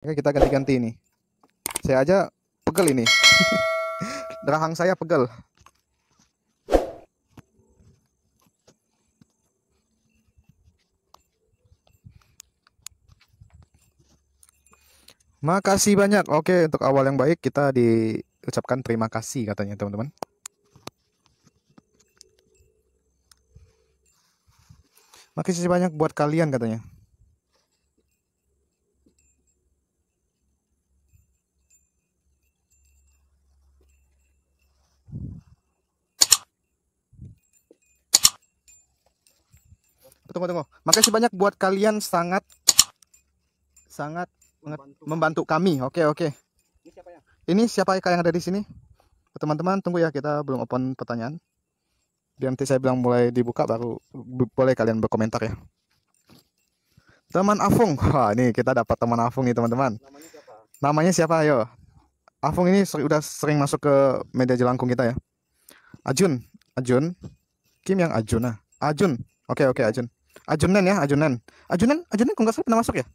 Oke, kita ganti-ganti ini. Saya aja pegel ini. Rahang saya pegel. Makasih banyak. Oke, untuk awal yang baik kita diucapkan terima kasih katanya teman-teman. Makasih banyak buat kalian katanya. Tunggu. Makasih banyak buat kalian sangat membantu kami. Oke. Ini siapa yang ada di sini? Teman-teman tunggu ya, kita belum open pertanyaan. Biar nanti saya bilang mulai dibuka baru boleh kalian berkomentar ya. Teman Afung. Wah, ini kita dapat teman Afung nih, teman-teman. Namanya siapa? Ayo. Afung ini udah sering masuk ke media jelangkung kita ya. Ajun. Kim yang Ajun ah. Ajun. Oke, Ajun. Ajunen ya, Ajunen kok nggak salah pernah masuk ya?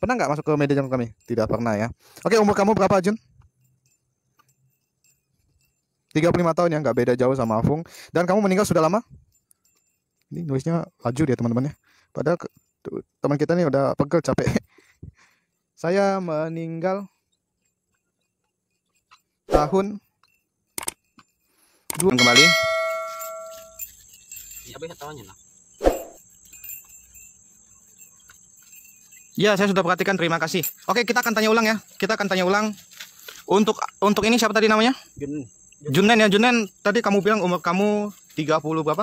Pernah nggak masuk ke media jelangkung kami? Tidak pernah ya. Oke, umur kamu berapa, Ajun? 35 tahun ya, nggak beda jauh sama Afung. Dan kamu meninggal sudah lama? Ini nulisnya laju dia, teman-teman ya. Padahal teman kita nih udah pegel, capek. Saya meninggal tahun kembali. Ya, saya sudah perhatikan, terima kasih. Oke, kita akan tanya ulang ya. Untuk ini siapa tadi namanya? Junen ya, Junen. Tadi kamu bilang umur kamu 30 berapa?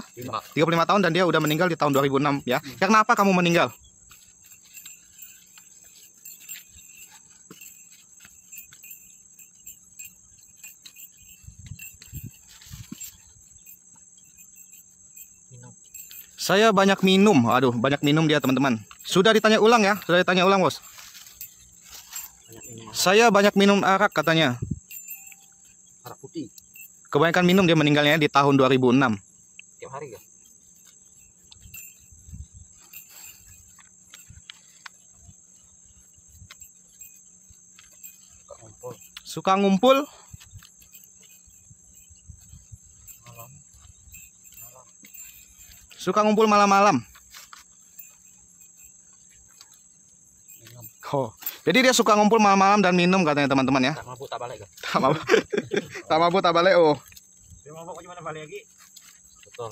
35 tahun dan dia udah meninggal di tahun 2006 ya. Kenapa kamu meninggal? Saya banyak minum. Aduh, banyak minum dia, teman-teman. Sudah ditanya ulang ya. Bos. Saya banyak minum arak katanya. Arak putih. Kebanyakan minum dia meninggalnya di tahun 2006. Tiap hari ya? Suka ngumpul. Suka ngumpul malam-malam. Oh, jadi dia suka ngumpul malam-malam dan minum katanya, teman-teman ya. Tak mabuk tak balik kan? Tak mabuk tak balik. Oh. Dia mabuk gimana balik lagi? Betul.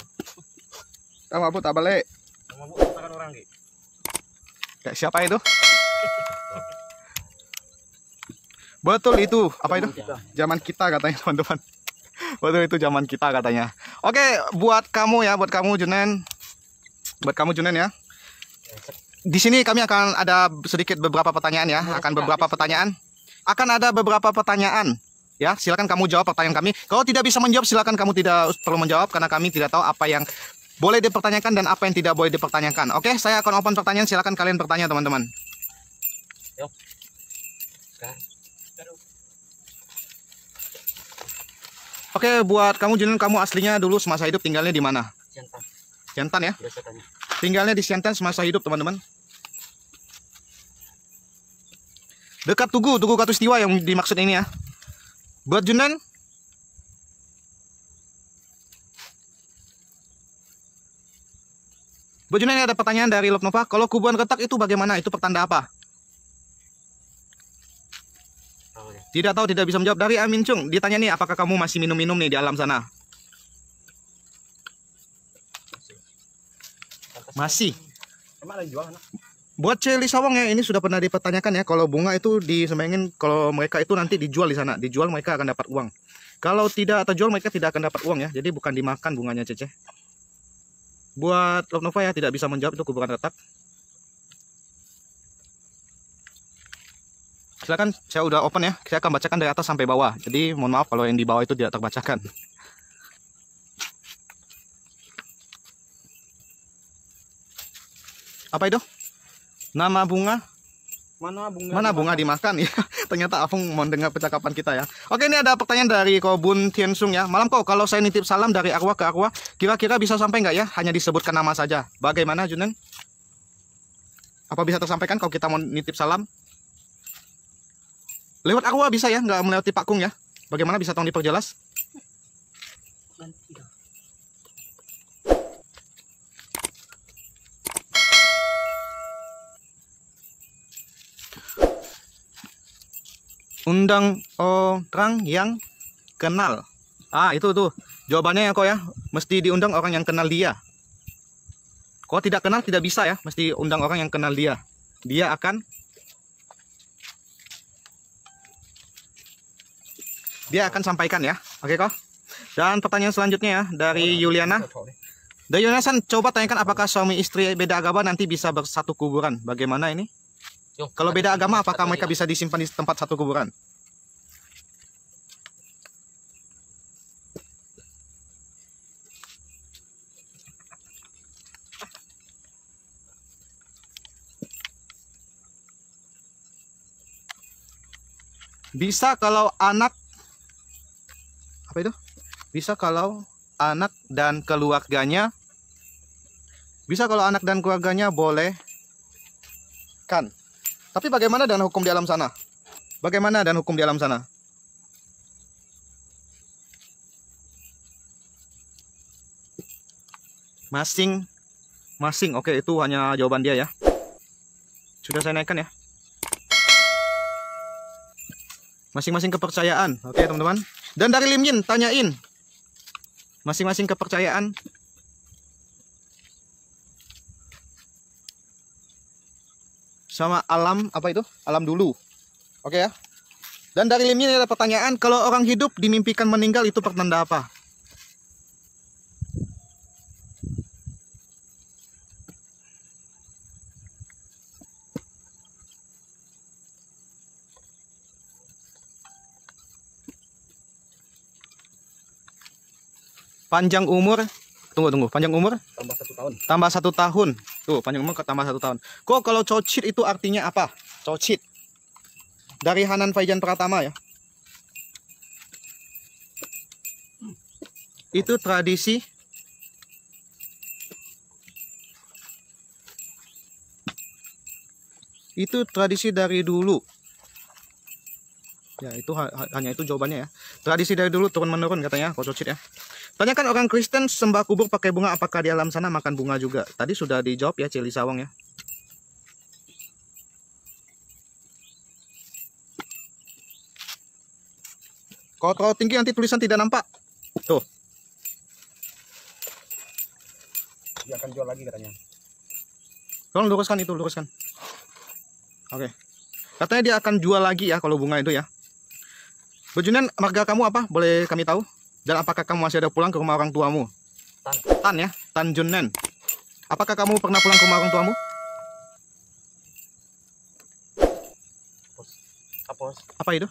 Tak mabuk tak balik. Tak mabuk katakan orang lagi. Kayak siapa itu? Betul itu. Apa itu? Zaman kita katanya, teman-teman. Betul itu zaman kita katanya. Oke, buat kamu Junen. Ya. Di sini kami akan ada beberapa pertanyaan ya. Akan ada beberapa pertanyaan. Ya, silakan kamu jawab pertanyaan kami. Kalau tidak bisa menjawab, silakan kamu tidak perlu menjawab karena kami tidak tahu apa yang boleh dipertanyakan dan apa yang tidak boleh dipertanyakan. Oke, saya akan open pertanyaan. Silakan kalian bertanya, teman-teman. Oke, buat kamu Junen, kamu aslinya dulu semasa hidup tinggalnya di mana? Siantan ya? Tinggalnya di Siantan semasa hidup, teman-teman. Dekat Tugu Katulistiwa yang dimaksud ini ya. Buat Junen, ada pertanyaan dari Loknova. Kalau kuburan retak itu bagaimana? Itu pertanda apa? Tidak tahu, tidak bisa menjawab. Dari Amin Chung ditanya nih, apakah kamu masih minum-minum nih di alam sana? Masih. Emang ada jual anak? Buat Celi Sawang ya, ini sudah pernah dipertanyakan ya. Kalau bunga itu disembengin, kalau mereka itu nanti dijual di sana. Dijual mereka akan dapat uang. Kalau tidak terjual mereka tidak akan dapat uang ya. Jadi bukan dimakan bunganya, Cece. Buat Loknova ya, tidak bisa menjawab itu kuburan retak. Silakan, saya udah open ya. Saya akan bacakan dari atas sampai bawah. Jadi mohon maaf kalau yang di bawah itu tidak terbacakan. Apa itu? Nama bunga? Mana bunga dimakan ya? Ternyata Afung mau dengar percakapan kita ya. Oke, ini ada pertanyaan dari Kobun Tiensung ya. Malam kau, kalau saya nitip salam dari arwah ke arwah, kira-kira bisa sampai nggak ya? Hanya disebutkan nama saja. Bagaimana, Junen? Apa bisa tersampaikan kalau kita mau nitip salam? Lewat arwah bisa ya, nggak melewati Pak Kung ya. Bagaimana bisa tolong diperjelas? Undang orang yang kenal. Ah, itu tuh. Jawabannya ya kok ya. Mesti diundang orang yang kenal dia. Kalau tidak kenal tidak bisa ya. Mesti undang orang yang kenal dia. Dia akan sampaikan ya. Oke kok. Dan pertanyaan selanjutnya ya dari Yuliana. Dari Yuliana, coba tanyakan apakah suami istri beda agama nanti bisa bersatu kuburan. Bagaimana ini? Kalau beda agama, apakah mereka bisa disimpan di tempat satu kuburan? Bisa kalau anak, apa itu? Bisa kalau anak dan keluarganya, boleh kan? Tapi bagaimana dengan hukum di alam sana? Bagaimana dengan hukum di alam sana? Masing-masing. Oke, itu hanya jawaban dia ya. Sudah saya naikkan ya. Masing-masing kepercayaan. Oke, teman-teman. Dan dari Lim Yin, tanyain. Masing-masing kepercayaan. Sama alam, apa itu? Alam dulu. Oke ya. Dan dari Lim Yin ada pertanyaan, kalau orang hidup dimimpikan meninggal itu pertanda apa? Panjang umur. Tunggu. Panjang umur? Tambah 1 tahun. Tambah 1 tahun. Tuh, panjang umur tambah 1 tahun. Kok kalau cocit itu artinya apa? Cocit. Dari Hanan Faijan Pratama ya. Itu tradisi. Itu tradisi dari dulu. Ya, itu hanya itu jawabannya ya. Tradisi dari dulu turun menurun katanya, kok cocit ya. Tanyakan orang Kristen sembah kubur pakai bunga, apakah di alam sana makan bunga juga? Tadi sudah dijawab ya, Cili Sawang ya. Kalau terlalu tinggi nanti tulisan tidak nampak. Tuh. Dia akan jual lagi katanya. Tolong luruskan itu, luruskan. Oke. Katanya dia akan jual lagi ya kalau bunga itu ya. Bejunan, marga kamu apa? Boleh kami tahu? Dan apakah kamu masih ada pulang ke rumah orang tuamu? Tan ya, Tan Junnen. Apakah kamu pernah pulang ke rumah orang tuamu? Apa itu?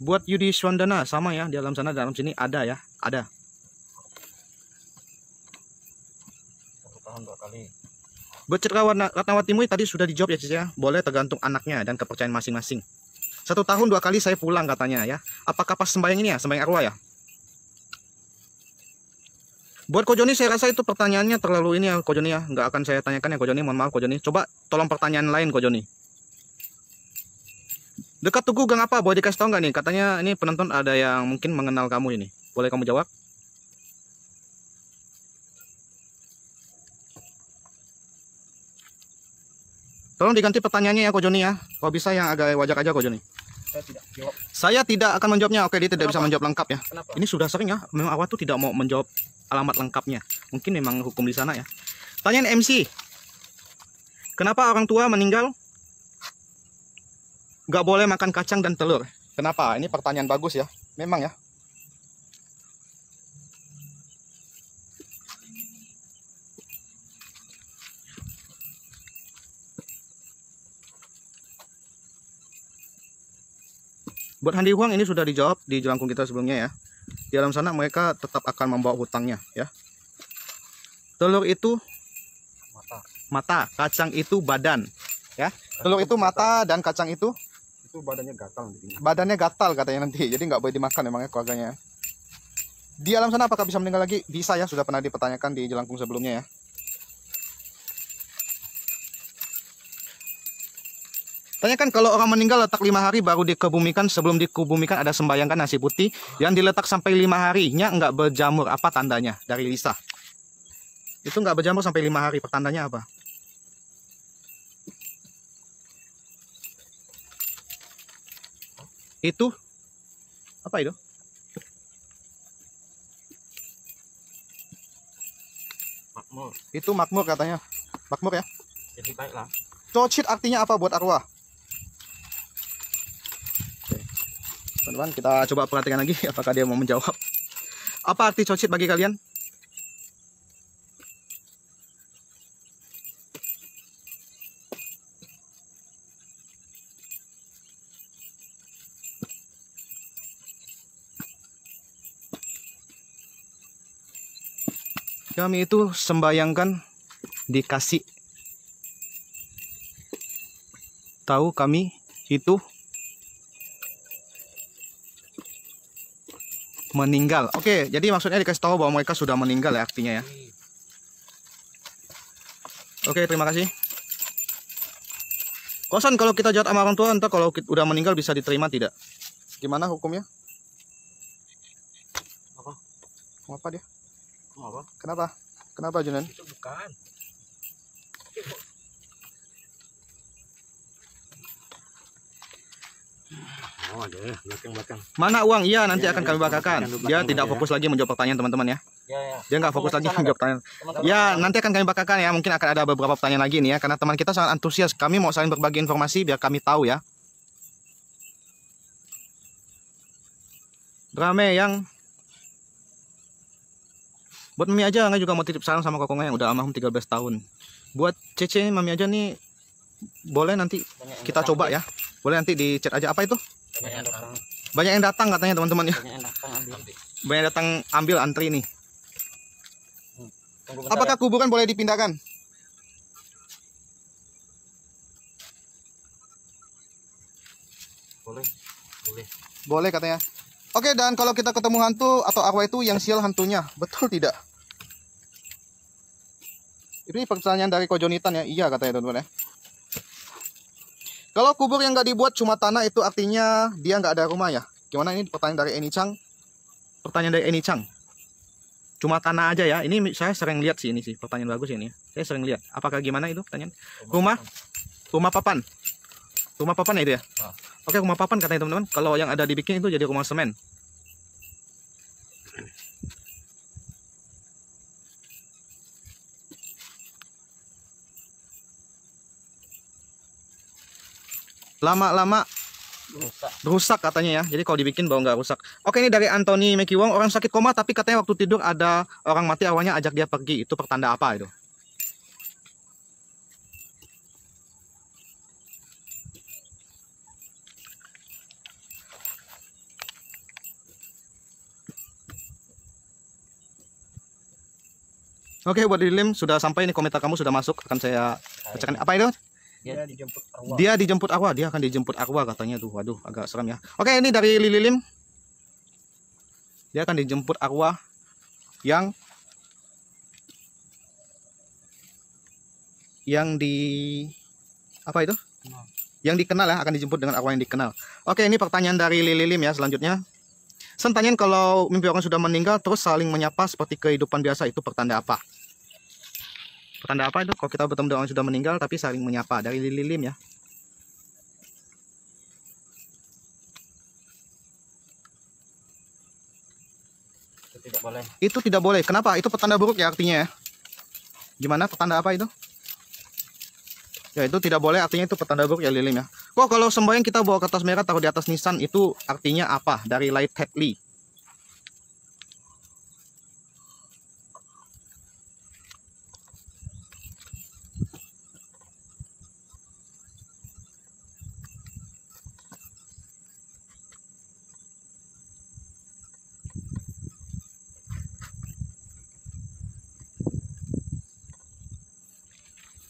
Buat Yudi Swandana sama ya, di alam sana, dalam sini ada ya, ada. 1 tahun 2 kali. Buat Citra Ratnawatimu tadi sudah dijawab ya Cici ya. Boleh tergantung anaknya dan kepercayaan masing-masing. 1 tahun 2 kali saya pulang katanya ya. Apakah pas sembahyang ini ya, sembahyang arwah ya? Buat Ko Joni saya rasa itu pertanyaannya terlalu ini ya Ko Joni ya. Nggak akan saya tanyakan ya Ko Joni, mohon maaf Ko Joni. Coba tolong pertanyaan lain Ko Joni. Dekat Tugu Gang apa? Boleh dikasih tahu nggak nih? Katanya ini penonton ada yang mungkin mengenal kamu ini. Boleh kamu jawab? Tolong diganti pertanyaannya ya Ko Joni ya. Kalau bisa yang agak wajar aja Ko Joni. Saya tidak jawab. Saya tidak akan menjawabnya. Oke, dia tidak bisa menjawab lengkap ya. Kenapa? Ini sudah sering ya. Memang awal tuh tidak mau menjawab alamat lengkapnya. Mungkin memang hukum di sana ya. Tanyaan MC. Kenapa orang tua meninggal nggak boleh makan kacang dan telur? Kenapa? Ini pertanyaan bagus ya. Memang ya. Buat Handi Huang ini sudah dijawab di jelangkung kita sebelumnya ya. Di alam sana mereka tetap akan membawa hutangnya ya. Telur itu mata, kacang itu badan ya. Telur itu mata dan kacang itu badannya gatal nantinya. Badannya gatal katanya nanti. Jadi nggak boleh dimakan emangnya keluarganya. Di alam sana apakah bisa meninggal lagi? Bisa ya, sudah pernah dipertanyakan di jelangkung sebelumnya ya. Tanyakan kalau orang meninggal letak 5 hari baru dikebumikan, sebelum dikebumikan ada sembayangkan nasi putih. Yang diletak sampai 5 harinya nggak berjamur, apa tandanya? Dari Lisa. Itu nggak berjamur sampai 5 hari, pertandanya apa? Itu apa itu? Makmur. Itu makmur katanya. Makmur ya. Jadi baiklah. Cocit artinya apa buat arwah? Teman-teman, kita coba perhatikan lagi apakah dia mau menjawab. Apa arti cocit bagi kalian? Kami itu sembayangkan dikasih tahu kami itu meninggal. Oke, jadi maksudnya dikasih tahu bahwa mereka sudah meninggal ya artinya ya. Oke, terima kasih. Kosan kalau kita jahat sama orang tua, entah kalau udah meninggal bisa diterima tidak? Gimana hukumnya? Apa? Apa dia? Apa? Kenapa? Kenapa Junan? Itu bukan. Oh, ada ya, belakang. Mana uang? Iya, nanti Ya, akan ya, kami bakarkan. Dia tidak fokus lagi menjawab pertanyaan teman-teman ya. Ya. Dia nggak fokus lagi menjawab pertanyaan. Ya, nanti akan kami bakarkan ya. Mungkin akan ada beberapa pertanyaan lagi nih ya, karena teman kita sangat antusias. Kami mau saling berbagi informasi biar kami tahu ya. Rame yang buat Mami aja, nggak juga mau titip salam sama kokongnya yang udah almarhum 13 tahun. Buat Cece, Mami aja nih, boleh nanti kita coba ya. Boleh nanti di chat aja. Apa itu? Banyak yang datang katanya teman-teman ya. Banyak yang datang ambil antri nih. Apakah kuburan boleh dipindahkan? Boleh. Boleh katanya. Oke, dan kalau kita ketemu hantu atau arwah itu yang sial hantunya, betul tidak? Ini pertanyaan dari Kojonitan ya. Iya katanya teman-teman ya. Kalau kubur yang nggak dibuat cuma tanah itu artinya dia nggak ada rumah ya. Gimana ini pertanyaan dari Eni Chang? Pertanyaan dari Eni Chang. Cuma tanah aja ya. Ini saya sering lihat sih ini sih. Pertanyaan bagus ini. Saya sering lihat. Apakah gimana itu pertanyaan? Rumah papan. Rumah papan ya itu ya? Oke, rumah papan katanya teman-teman. Kalau yang ada dibikin itu jadi rumah semen. Lama-lama rusak katanya ya. Jadi kalau dibikin bau nggak rusak. Oke, ini dari Anthony Mekiwong. Orang sakit koma tapi katanya waktu tidur ada orang mati, awalnya ajak dia pergi. Itu pertanda apa itu? Oke, buat Lilim sudah sampai, ini komentar kamu sudah masuk, akan saya bacakan. Apa itu? Dia dijemput arwah. Dia dijemput arwah, dia akan dijemput arwah katanya tuh. Waduh, agak serem ya. Oke, ini dari Lilim. Dia akan dijemput arwah yang di apa itu? Yang dikenal ya, akan dijemput dengan arwah yang dikenal. Oke, ini pertanyaan dari Lilim ya selanjutnya. Sen tanyain kalau mimpi orang sudah meninggal terus saling menyapa seperti kehidupan biasa, itu pertanda apa? Pertanda apa itu? Kalau kita bertemu dengan orang sudah meninggal tapi saling menyapa, dari Lilim ya. Itu tidak boleh. Itu tidak boleh. Kenapa? Itu pertanda buruk ya artinya ya. Gimana pertanda apa itu? Ya itu tidak boleh, artinya itu pertanda buruk ya Lilim ya. Kok kalau sembahyang kita bawa kertas merah taruh di atas nisan, itu artinya apa? Dari Light Hadley.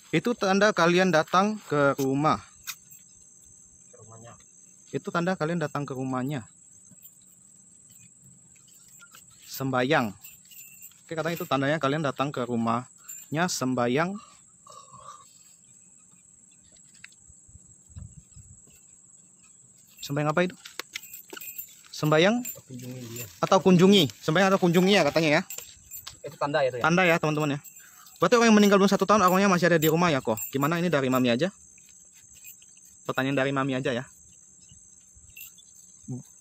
Itu tanda kalian datang ke rumah. Rumahnya. Itu tanda kalian datang ke rumahnya. Sembayang. Oke, katanya itu tandanya kalian datang ke rumahnya sembayang. Sembahyang apa itu? Sembahyang Kunjungi dia. atau kunjungi? Sembahyang atau kunjungi ya katanya ya. Itu tanda ya itu ya. Tanda ya teman-teman ya. Berarti orang yang meninggal belum 1 tahun arwahnya masih ada di rumah ya kok. Gimana ini dari Mami aja? Pertanyaan dari Mami aja ya.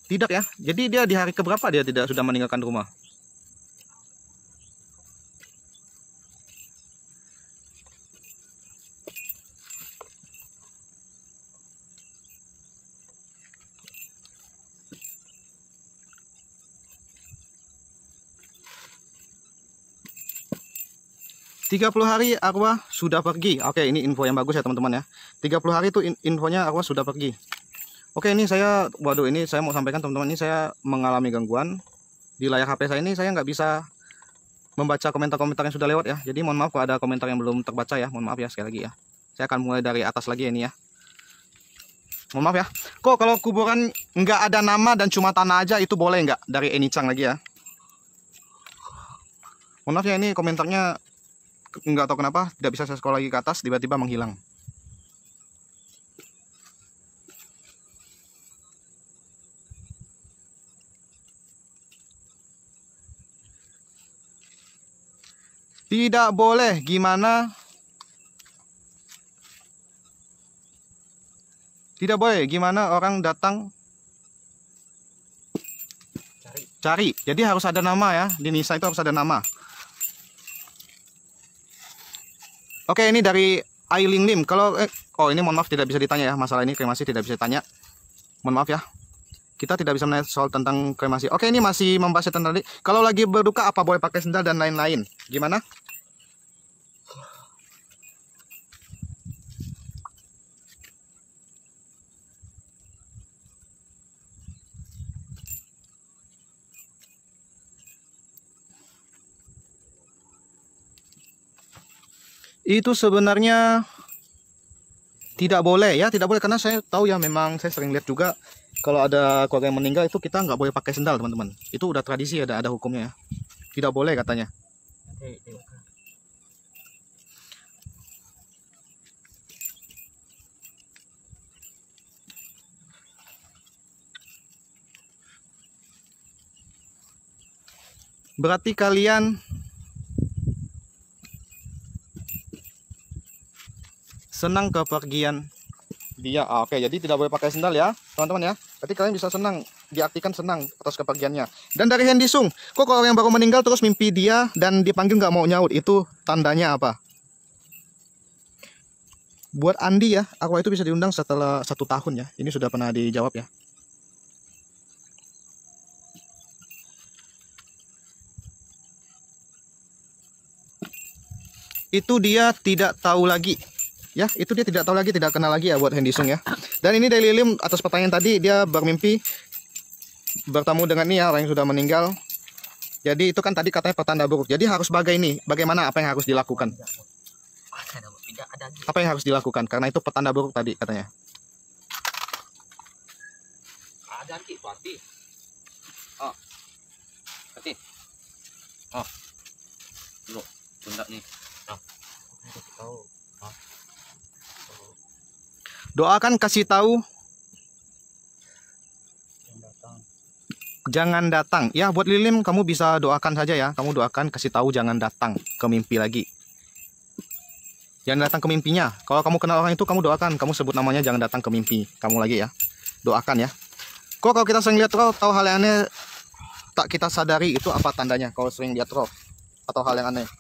Tidak ya. Jadi dia di hari keberapa dia tidak sudah meninggalkan rumah? Tiga 30 hari arwah sudah pergi. Oke, ini info yang bagus ya teman-teman ya. 30 hari itu infonya arwah sudah pergi. Oke, ini saya, waduh, ini saya mau sampaikan teman-teman, ini saya mengalami gangguan di layar HP saya ini. Saya nggak bisa membaca komentar-komentar yang sudah lewat ya. Jadi mohon maaf kalau ada komentar yang belum terbaca ya. Mohon maaf ya sekali lagi ya. Saya akan mulai dari atas lagi ini ya. Mohon maaf ya. Kok kalau kuburan nggak ada nama dan cuma tanah aja itu boleh nggak? Dari Eni Chang lagi ya. Mohon maaf ya, ini komentarnya nggak tahu kenapa tidak bisa saya scroll lagi ke atas, tiba-tiba menghilang. Tidak boleh gimana? Tidak boleh gimana orang datang cari. Jadi harus ada nama ya. Di Nisa itu harus ada nama. Oke, ini dari Ailing Lim. Kalau oh ini mohon maaf tidak bisa ditanya ya, masalah ini kremasi tidak bisa ditanya. Mohon maaf ya. Kita tidak bisa menanya soal tentang kremasi. Oke, ini masih membahas tentang tadi. Kalau lagi berduka apa boleh pakai sendal dan lain-lain? Gimana? Itu sebenarnya tidak boleh ya, tidak boleh karena saya tahu ya, memang saya sering lihat juga kalau ada keluarga yang meninggal itu kita nggak boleh pakai sendal teman-teman. Itu udah tradisi, ada hukumnya ya. Tidak boleh katanya. Berarti kalian senang kepergian dia. Oke, jadi tidak boleh pakai sendal ya teman-teman ya. Berarti kalian bisa senang, diartikan senang atas kepergiannya. Dan dari Hendy Sung, kok kalau yang baru meninggal terus mimpi dia dan dipanggil nggak mau nyaut, itu tandanya apa? Buat Andi ya, arwah itu bisa diundang setelah 1 tahun ya. Ini sudah pernah dijawab ya. Itu dia tidak tahu lagi. Ya, itu dia tidak tahu lagi, tidak kenal lagi ya buat Hendy Sung ya. Dan ini dari Lilim atas pertanyaan tadi, dia bermimpi bertemu dengan ini ya, orang yang sudah meninggal. Jadi itu kan tadi katanya pertanda buruk. Jadi harus bagaimana apa yang harus dilakukan? Apa yang harus dilakukan? Karena itu pertanda buruk tadi katanya. Ada nanti pasti. Oh. Nanti. Oh. Dulu. Tunda nih. Oh. Doakan kasih tahu jangan datang. Ya, buat Lilim kamu bisa doakan saja ya. Kamu doakan kasih tahu jangan datang ke mimpi lagi. Jangan datang ke mimpinya. Kalau kamu kenal orang itu kamu doakan, kamu sebut namanya jangan datang ke mimpi kamu lagi ya. Doakan ya. Kok kalau kita sering lihat roh, tahu hal yang aneh tak kita sadari, itu apa tandanya kalau sering lihat roh atau hal yang aneh?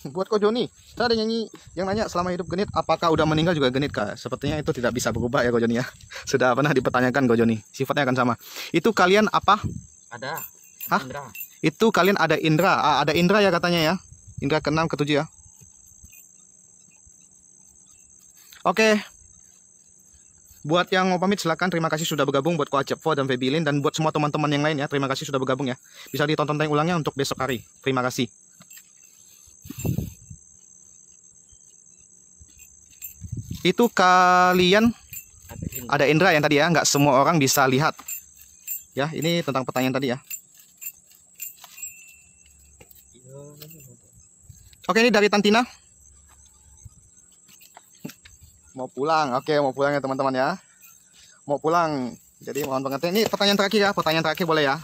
Buat Ko Joni, ada nyanyi yang nanya selama hidup genit apakah udah meninggal juga genit kah? Sepertinya itu tidak bisa berubah ya Ko Joni ya. Sudah pernah dipertanyakan Ko Joni, sifatnya akan sama. Itu kalian apa? Ada. Hah? Indra. Itu kalian ada indra, ada indra ya katanya ya. Indra ke-6 ke-7 ya. Oke. Buat yang mau pamit silakan, terima kasih sudah bergabung buat Ko Acep dan Febilin, dan buat semua teman-teman yang lain ya, terima kasih sudah bergabung ya. Bisa ditonton tayang ulangnya untuk besok hari. Terima kasih. Itu kalian ada indra yang tadi ya, nggak semua orang bisa lihat ya. Ini tentang pertanyaan tadi ya. Oke, ini dari Tantina. Mau pulang. Oke, mau pulang ya teman-teman ya. Mau pulang. Jadi mohon pengertian. Ini pertanyaan terakhir ya. Pertanyaan terakhir boleh ya.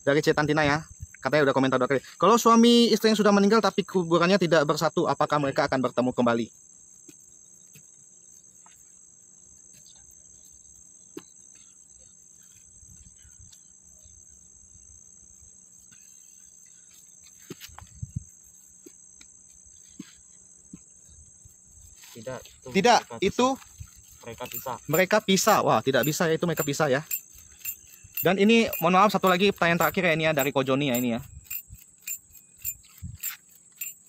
Dari Cetantina ya. Katanya udah komentar 2 kali. Kalau suami istri yang sudah meninggal tapi kuburannya tidak bersatu, apakah mereka akan bertemu kembali? Tidak. Tidak, itu mereka pisah. mereka pisah. Wah, tidak bisa ya, itu mereka pisah ya. Dan ini mohon maaf, satu lagi pertanyaan terakhir ya, ini ya dari Kojoni ya, ini ya.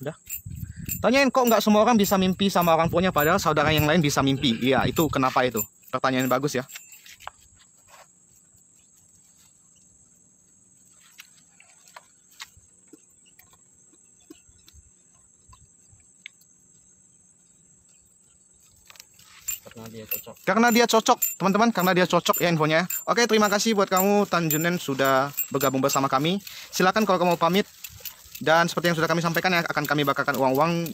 Udah. Tanyain, kok nggak semua orang bisa mimpi sama orang tuanya padahal saudara yang lain bisa mimpi? Iya, itu kenapa itu? Pertanyaan bagus ya. Karena dia cocok, teman-teman, karena dia cocok ya infonya. Oke, terima kasih buat kamu Tanjunen sudah bergabung bersama kami. Silakan kalau kamu pamit. Dan seperti yang sudah kami sampaikan ya, akan kami bakarkan uang-uang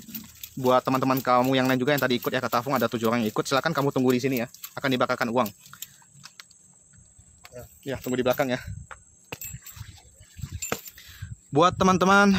buat teman-teman kamu yang lain juga yang tadi ikut ya, kata Afung ada 7 orang yang ikut. Silakan kamu tunggu di sini ya, akan dibakarkan uang. Ya, tunggu di belakang ya. Buat teman-teman